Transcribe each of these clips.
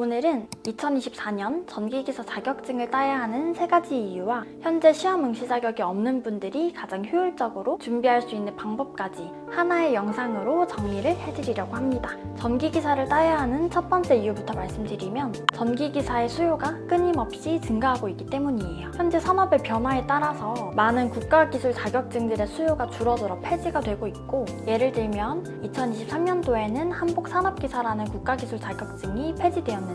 오늘은 2024년 전기기사 자격증을 따야 하는 3가지 이유와 현재 시험 응시 자격이 없는 분들이 가장 효율적으로 준비할 수 있는 방법까지 하나의 영상으로 정리를 해드리려고 합니다. 전기기사를 따야 하는 첫 번째 이유부터 말씀드리면 전기기사의 수요가 끊임없이 증가하고 있기 때문이에요. 현재 산업의 변화에 따라서 많은 국가기술 자격증들의 수요가 줄어들어 폐지가 되고 있고, 예를 들면 2023년도에는 한복산업기사라는 국가기술 자격증이 폐지되었는데요.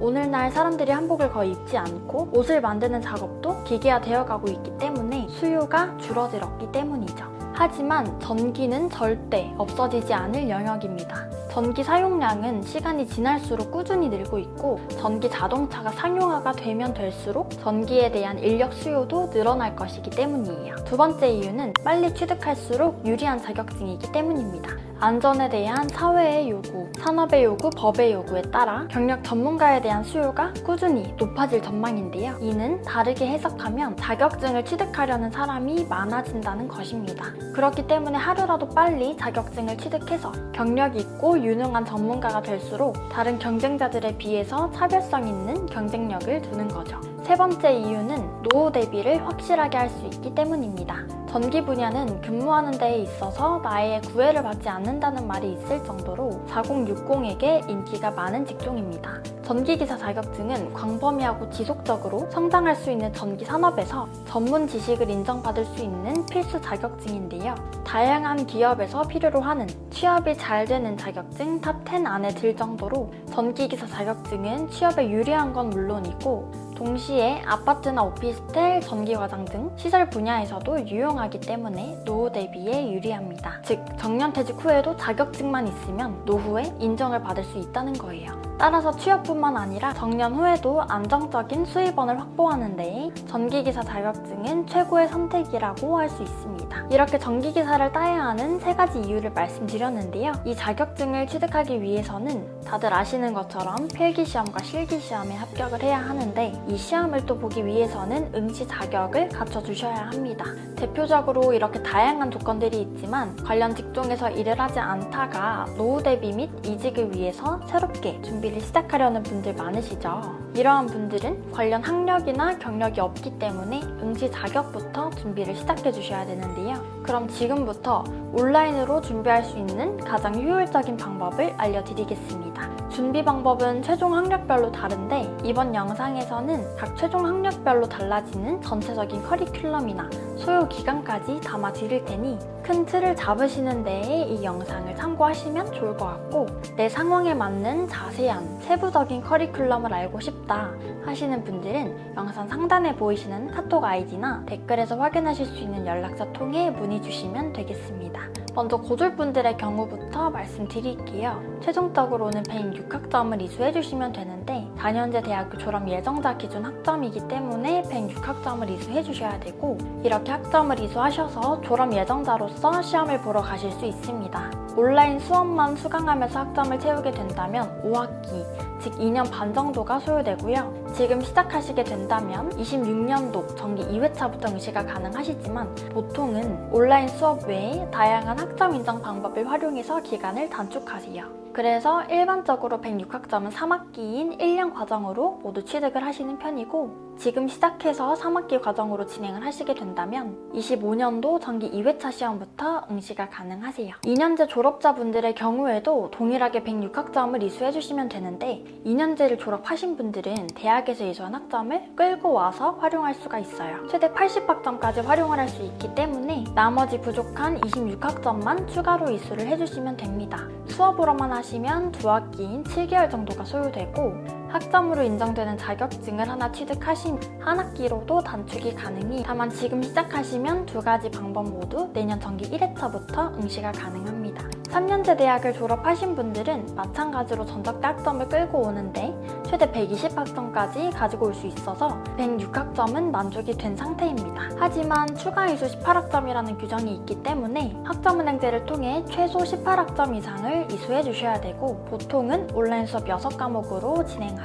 오늘날 사람들이 한복을 거의 입지 않고 옷을 만드는 작업도 기계화되어 가고 있기 때문에 수요가 줄어들었기 때문이죠. 하지만 전기는 절대 없어지지 않을 영역입니다. 전기 사용량은 시간이 지날수록 꾸준히 늘고 있고, 전기 자동차가 상용화가 되면 될수록 전기에 대한 인력 수요도 늘어날 것이기 때문이에요. 두 번째 이유는 빨리 취득할수록 유리한 자격증이기 때문입니다. 안전에 대한 사회의 요구, 산업의 요구, 법의 요구에 따라 경력 전문가에 대한 수요가 꾸준히 높아질 전망인데요. 이는 다르게 해석하면 자격증을 취득하려는 사람이 많아진다는 것입니다. 그렇기 때문에 하루라도 빨리 자격증을 취득해서 경력 있고 유능한 전문가가 될수록 다른 경쟁자들에 비해서 차별성 있는 경쟁력을 두는 거죠. 세 번째 이유는 노후 대비를 확실하게 할 수 있기 때문입니다. 전기 분야는 근무하는 데에 있어서 나이에 구애를 받지 않는다는 말이 있을 정도로 4060에게 인기가 많은 직종입니다. 전기기사 자격증은 광범위하고 지속적으로 성장할 수 있는 전기 산업에서 전문 지식을 인정받을 수 있는 필수 자격증인데요. 다양한 기업에서 필요로 하는 취업이 잘 되는 자격증 탑 10 안에 들 정도로 전기기사 자격증은 취업에 유리한 건 물론이고, 동시에 아파트나 오피스텔, 전기화장 등 시설 분야에서도 유용하기 때문에 노후 대비에 유리합니다. 즉, 정년퇴직 후에도 자격증만 있으면 노후에 인정을 받을 수 있다는 거예요. 따라서 취업뿐만 아니라 정년 후에도 안정적인 수입원을 확보하는 데에 전기기사 자격증은 최고의 선택이라고 할 수 있습니다. 이렇게 전기기사를 따야 하는 3가지 이유를 말씀드렸는데요. 이 자격증을 취득하기 위해서는 다들 아시는 것처럼 필기시험과 실기시험에 합격을 해야 하는데, 이 시험을 또 보기 위해서는 응시 자격을 갖춰주셔야 합니다. 대표적으로 이렇게 다양한 조건들이 있지만, 관련 직종에서 일을 하지 않다가 노후 대비 및 이직을 위해서 새롭게 준비를 시작하려는 분들 많으시죠. 이러한 분들은 관련 학력이나 경력이 없기 때문에 응시 자격부터 준비를 시작해 주셔야 되는데요. 그럼 지금부터 온라인으로 준비할 수 있는 가장 효율적인 방법을 알려드리겠습니다. 준비 방법은 최종 학력별로 다른데, 이번 영상에서는 각 최종 학력별로 달라지는 전체적인 커리큘럼이나 소요 기간까지 담아 드릴 테니 큰 틀을 잡으시는 데에 이 영상을 참고하시면 좋을 것 같고, 내 상황에 맞는 자세한 세부적인 커리큘럼을 알고 싶다 하시는 분들은 영상 상단에 보이시는 카톡 아이디나 댓글에서 확인하실 수 있는 연락처 통해 문의 주시면 되겠습니다. 먼저 고졸분들의 경우부터 말씀드릴게요. 최종적으로는 106학점을 이수해주시면 되는데, 4년제 대학교 졸업 예정자 기준 학점이기 때문에 106학점을 이수해주셔야 되고, 이렇게 학점을 이수하셔서 졸업 예정자로서 시험을 보러 가실 수 있습니다. 온라인 수업만 수강하면서 학점을 채우게 된다면 5학기, 즉 2년 반 정도가 소요되고요. 지금 시작하시게 된다면 26년도 정기 2회차부터 응시가 가능하시지만, 보통은 온라인 수업 외에 다양한 학점 인정 방법을 활용해서 기간을 단축하세요. 그래서 일반적으로 106학점은 3학기인 1년 과정으로 모두 취득을 하시는 편이고, 지금 시작해서 3학기 과정으로 진행을 하시게 된다면 25년도 정기 2회차 시험부터 응시가 가능하세요. 2년제 졸업자분들의 경우에도 동일하게 106학점을 이수해주시면 되는데, 2년제를 졸업하신 분들은 대학에서 이수한 학점을 끌고 와서 활용할 수가 있어요. 최대 80학점까지 활용을 할 수 있기 때문에 나머지 부족한 26학점만 추가로 이수를 해주시면 됩니다. 수업으로만 하시면 2학기인 7개월 정도가 소요되고, 학점으로 인정되는 자격증을 하나 취득하시면 한 학기로도 단축이 가능해, 다만 지금 시작하시면 2가지 방법 모두 내년 정기 1회차부터 응시가 가능합니다. 3년제 대학을 졸업하신 분들은 마찬가지로 전적대 학점을 끌고 오는데 최대 120학점까지 가지고 올 수 있어서 106학점은 만족이 된 상태입니다. 하지만 추가 이수 18학점이라는 규정이 있기 때문에 학점은행제를 통해 최소 18학점 이상을 이수해 주셔야 되고, 보통은 온라인 수업 6과목으로 진행하세요.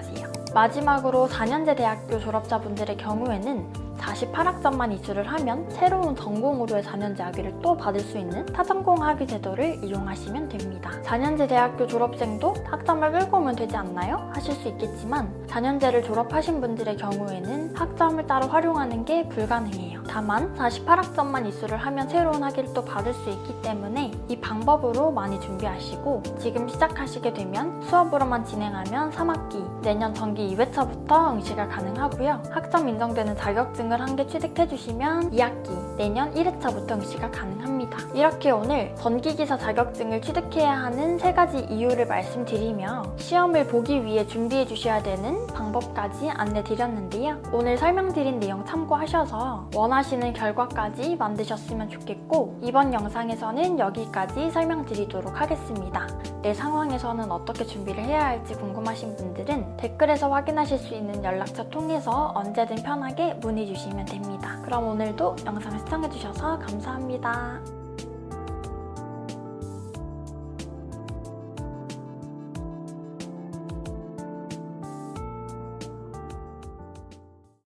마지막으로 4년제 대학교 졸업자분들의 경우에는 48학점만 이수를 하면 새로운 전공으로의 4년제 학위를 또 받을 수 있는 타전공 학위 제도를 이용하시면 됩니다. 4년제 대학교 졸업생도 학점을 끌고 오면 되지 않나요? 하실 수 있겠지만 4년제를 졸업하신 분들의 경우에는 학점을 따로 활용하는 게 불가능해요. 다만 48학점만 이수를 하면 새로운 학위를 또 받을 수 있기 때문에 이 방법으로 많이 준비하시고 지금 시작하시게 되면 수업으로만 진행하면 3학기, 내년 정기 2회차부터 응시가 가능하고요. 학점 인정되는 자격증을 한 개 취득해주시면 2학기, 내년 1회차부터 응시가 가능합니다. 이렇게 오늘 전기기사 자격증을 취득해야 하는 3가지 이유를 말씀드리며 시험을 보기 위해 준비해 주셔야 되는 방법까지 안내드렸는데요. 오늘 설명드린 내용 참고하셔서 원하시는 결과까지 만드셨으면 좋겠고 이번 영상에서는 여기까지 설명드리도록 하겠습니다. 내 상황에서는 어떻게 준비를 해야 할지 궁금하신 분들은 댓글에서 확인하실 수 있는 연락처 통해서 언제든 편하게 문의 주시면 됩니다. 그럼 오늘도 영상 시청해주셔서 감사합니다.